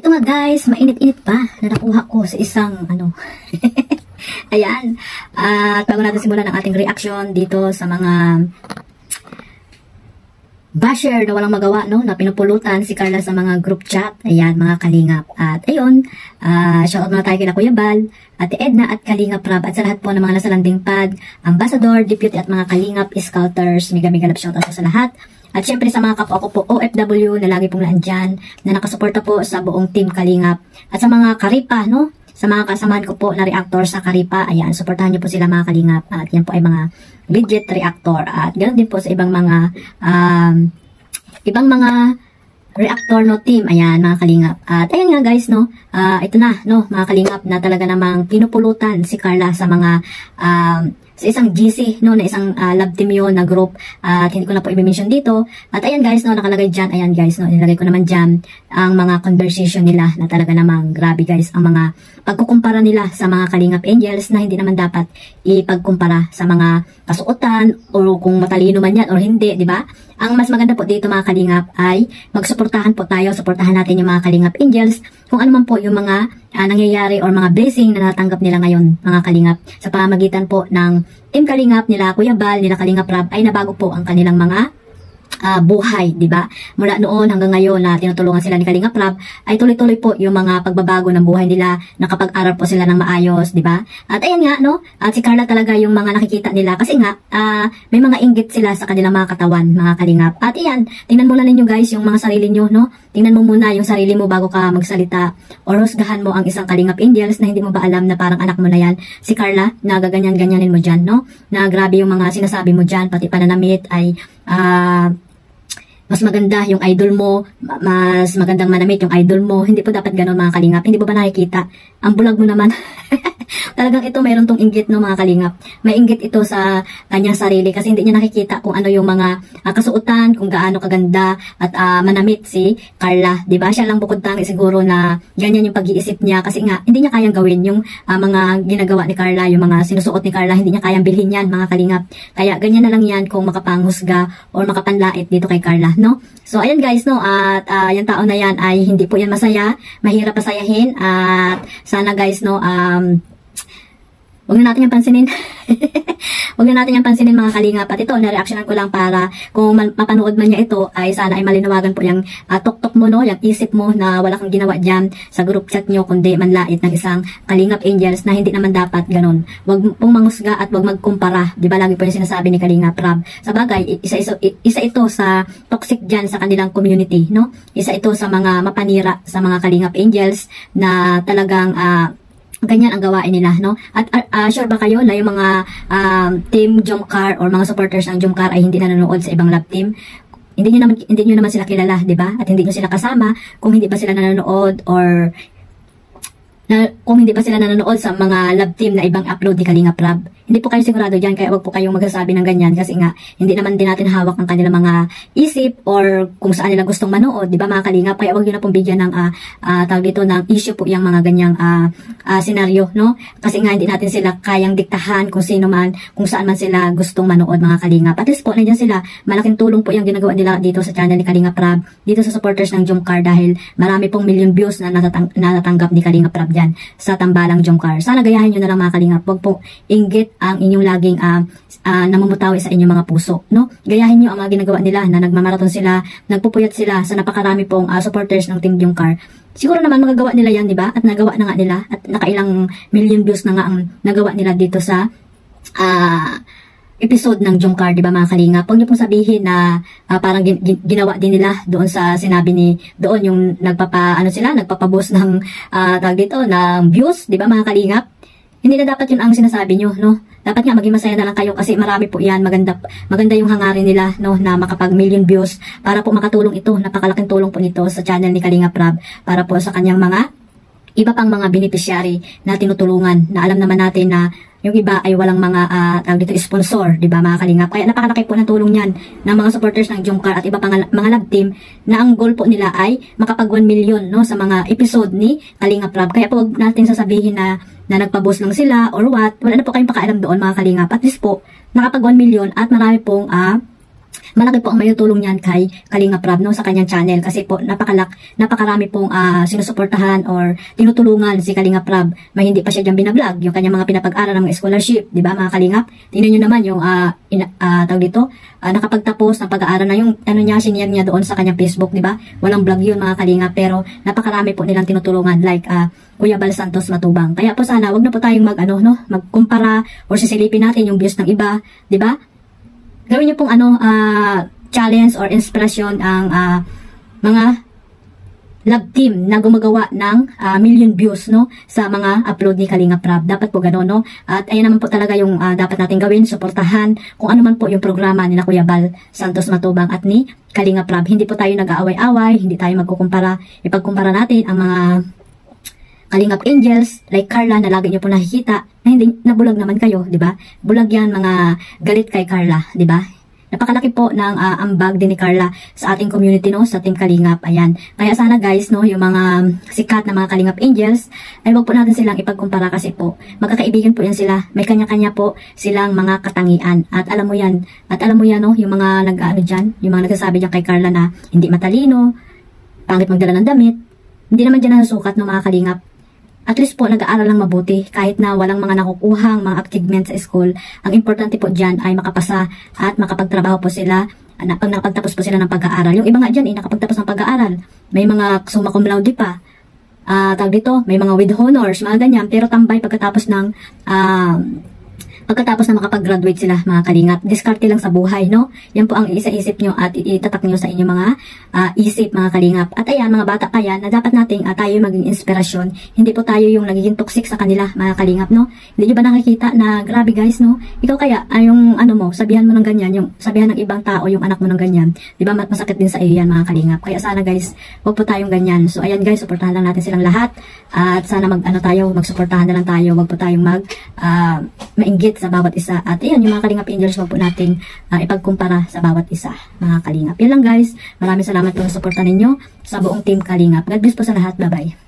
ito nga guys, mainit-init pa na nakuha ko sa isang ayan. At bago natin simulan ang ating reaction dito sa mga basher na walang magawa, no, na pinupulutan si Carla sa mga group chat. Ayan, mga kalingap. At ayun, shoutout muna tayo kina Kuya Bal, Ate Edna at Kalingap Rab, at sa lahat po ng mga nasa landing pad, ambassador, deputy at mga kalingap, scouters, mega love shoutout sa lahat. At syempre sa mga kapwa ko po OFW na lagi pong naandyan, na nakasuporta po sa buong team Kalingap. At sa mga Karipa, no, sa mga kasamahan ko po na reactor sa Karipa, ayan, suportahan niyo po sila mga kalingap. At yan po ay mga legit reactor. At ganoon din po sa ibang mga reactor no team, ayan mga kalingap. At ayan nga guys, no, ito na, no, mga kalingap, na talaga namang pinupulutan si Carla sa mga sa isang GC, no, na isang love team yun na group, at hindi ko na po i-mention dito. At ayan guys, no, nakalagay dyan, ayan guys, no, nilagay ko naman dyan ang mga conversation nila na talaga namang grabe guys, ang mga pagkukumpara nila sa mga Kalingap Angels na hindi naman dapat ipagkumpara sa mga kasuotan o kung matalino man yan or hindi, di ba? Ang mas maganda po dito mga Kalingap ay magsuportahan po tayo, suportahan natin yung mga Kalingap Angels kung ano man po yung mga nangyayari or mga blessing na natanggap nila ngayon mga Kalingap sa pamamagitan po ng Team Kalingap nila Kuya Bal, nila Kalingap Rab, ay nabago po ang kanilang mga buhay, di ba? Mula noon hanggang ngayon na tinutulungan sila ni Kalingap Rab, ay tuloy-tuloy po yung mga pagbabago ng buhay nila, nakapag-aral po sila ng maayos, di ba? At ayan nga, no, at si Carla talaga yung mga nakikita nila kasi nga may mga inggit sila sa kanilang mga katawan, mga Kalingap. At iyan, tingnan muna ninyo guys yung mga sarili nyo, no? Tingnan mo muna yung sarili mo bago ka magsalita or husgahan mo ang isang Kalingap Angels na hindi mo ba alam na parang anak mo na yan, si Carla, na gaganyan-ganyanin mo dyan, no? Na grabe yung mga sinasabi mo dyan, pati pananamit ay mas maganda yung idol mo, mas magandang manamit yung idol mo. Hindi po dapat gano'n mga Kalingap. Hindi po ba nakikita? Ang bulag mo naman. Talagang ito mayroon tong inggit, no mga Kalingap. May inggit ito sa kanyang sarili kasi hindi niya nakikita kung ano yung mga kasuotan, kung gaano kaganda at manamit si Carla. Diba? Siya lang bukod tangi siguro na ganyan yung pag-iisip niya kasi nga hindi niya kayang gawin yung mga ginagawa ni Carla, yung mga sinusuot ni Carla, hindi niya kayang bilhin yan mga Kalingap. Kaya ganyan na lang yan kung makapanghusga or makapanlait dito kay Carla, no? So ayan guys, no, at yung tao na yan ay hindi po yan masaya, mahirap pasayahin, at sana guys, no, huwag na natin yung pansinin. Huwag na natin yung pansinin mga Kalingap. At ito, na-reactionan ko lang para kung mapanood man niya ito, ay sana ay malinawagan po yung tuktok mo, no, yung isip mo na wala kang ginawa dyan sa group chat nyo, kundi manlait ng isang Kalingap Angels na hindi naman dapat ganun. Huwag pong mangusga at huwag magkumpara. Di ba lagi po yung sinasabi ni Kalingap Rab? Sa bagay, isa ito sa toxic dyan sa kanilang community, no? Isa ito sa mga mapanira sa mga Kalingap Angels na talagang ganyan ang gawain nila, no? At sure ba kayo na yung mga team Jomcar or mga supporters ng Jomcar ay hindi nanonood sa ibang love team? Hindi nyo naman sila kilala, 'di ba? At hindi nyo sila kasama kung hindi pa sila nanonood or kung hindi pa sila nanonood sa mga love team na ibang upload ni Kalingap Rab. Hindi po kayo sigurado dyan, kaya wag po kayong magsasabi ng ganyan kasi nga hindi naman din natin hawak ang kanilang mga isip or kung saan nila gustong manood, di ba mga Kalingap? Kaya wag nyo na pong bigyan ng tawag dito ng issue po yung mga ganyang senaryo, no? Kasi nga hindi natin sila kayang diktahan kung sino man, kung saan man sila gustong manood mga Kalingap. At least po, nandiyan sila, malaking tulong po yung ginagawa nila dito sa channel ni Kalingap Rab, dito sa supporters ng Jomcar dahil marami pong million views na natatanggap ni Kalingap Rab dyan sa tambalang Jomcar. Sana gayahin nyo na lang mga Kalingap. Huwag po inggit ang inyong laging namumutawi sa inyong mga puso, no? Gayahin nyo ang mga ginagawa nila na nagmamarathon sila, nagpupuyat sila sa napakarami pong supporters ng Team Jomcar. Siguro naman magagawa nila yan, di ba? At nagawa na nga nila at nakailang million views na nga ang nagawa nila dito sa episode ng Jomcar, di ba mga Kalingap? Huwag niyo pong sabihin na parang ginawa din nila doon sa sinabi ni doon yung nagpapaboost ng tawag dito ng views, di ba mga Kalingap? Hindi na dapat yun ang sinasabi nyo, no? Dapat nga maging masaya na lang kayo kasi marami po yan, maganda yung hangarin nila, no, na makapag million views para po makatulong ito, napakalaking tulong po nito sa channel ni Kalingap Rab para po sa kanyang mga iba pang mga beneficiary na tinutulungan na alam naman natin na yung iba ay walang mga tawag dito sponsor, di ba mga Kalingap? Kaya napakalaki po ng tulong yan ng mga supporters ng Jomcar at iba pang mga love team na ang goal po nila ay makapag 1 million, no, sa mga episode ni Kalingap Rab. Kaya po huwag natin sasabihin na nagpa-boss lang sila or what. Wala na po kayong pakailam doon mga Kalingap. At least po nakapag 1 million at marami pong malaki po ang mayutulong niyan kay Kalingap Rab, no, sa kanyang channel, kasi po napakarami pong sinusuportahan or tinutulungan si Kalingap Rab. May hindi pa siya diyan binablog yung kanyang mga pinapag-aral ng mga scholarship, di ba mga Kalingap? Tingnan niyo naman yung tawag dito, nakapagtapos ng pag-aaral na yung niya, siniyar niya doon sa kanyang Facebook, di ba? Walang vlog yun mga Kalingap, pero napakarami po nilang tinutulungan like Kuya Bal Santos Matubang. Kaya po sana wag na po tayong magkumpara or sisilipin natin yung views ng iba, di ba? Gawin niyo pong challenge or inspirasyon ang mga love team na gumagawa ng million views, no, sa mga upload ni Kalingap Rab. Dapat po gano'n, no? At ayun naman po talaga yung dapat natin gawin, suportahan kung ano man po yung programa ni na Kuya Bal Santos Matubang at ni Kalingap Rab. Hindi po tayo nag-aaway-away, hindi tayo magkukumpara. Ipagkumpara natin ang mga Kalingap Angels like Carla na lagi niyo po nakikita na hindi nabulag naman kayo, di ba? Bulag yan, mga galit kay Carla, di ba? Napakalaki po ng ambag din ni Carla sa ating community, no, sa Team Kalingap. Ayan. Kaya sana guys, no, yung mga sikat na mga Kalingap Angels, ay wag po natin silang ipagkumpara kasi po magkakaibigan po yan sila. May kanya-kanya po silang mga katangian. At alam mo yan, no, yung mga yung mga nagsasabi diyan kay Carla na hindi matalino, pangit magdala ng damit, hindi naman diyan nasusukat, no, mga Kalingap. At least po nag-aaral lang mabuti kahit na walang mga nakukuhang mga achievements sa school. Ang importante po dyan ay makapasa at makapagtrabaho po sila pag nakapagtapos po sila ng pag-aaral. Yung iba nga dyan nakapagtapos ng pag-aaral. May mga summa cum laude pa. Tawag dito, may mga with honors, mga ganyan. Pero tambay pagkatapos ng pagkatapos na makapag-graduate sila mga Kalingap. Diskarte lang sa buhay, no? Yan po ang isa-isip nyo at itatak nyo sa inyong mga isip mga Kalingap. At ayan, mga bata pa yan na dapat nating tayo maging inspirasyon. Hindi po tayo yung nagiging toxic sa kanila mga Kalingap, no? Hindi nyo ba nakikita na grabe guys, no? Ikaw kaya, yung sabihan mo ng ganyan, yung sabihan ng ibang tao yung anak mo ng ganyan. Di ba masakit din sa iyo yan mga Kalingap. Kaya sana guys, huwag po tayong ganyan. So ayan guys, suportahan lang natin silang lahat. At sana magsuportahan na lang tayo. Huwag po tayong mainggit sa bawat isa. At ayan, yung mga Kalingap Angels, wag po natin ipagkumpara sa bawat isa, mga Kalingap. Yan lang guys. Maraming salamat po sa suporta ninyo sa buong Team Kalingap. God bless po sa lahat. Bye-bye.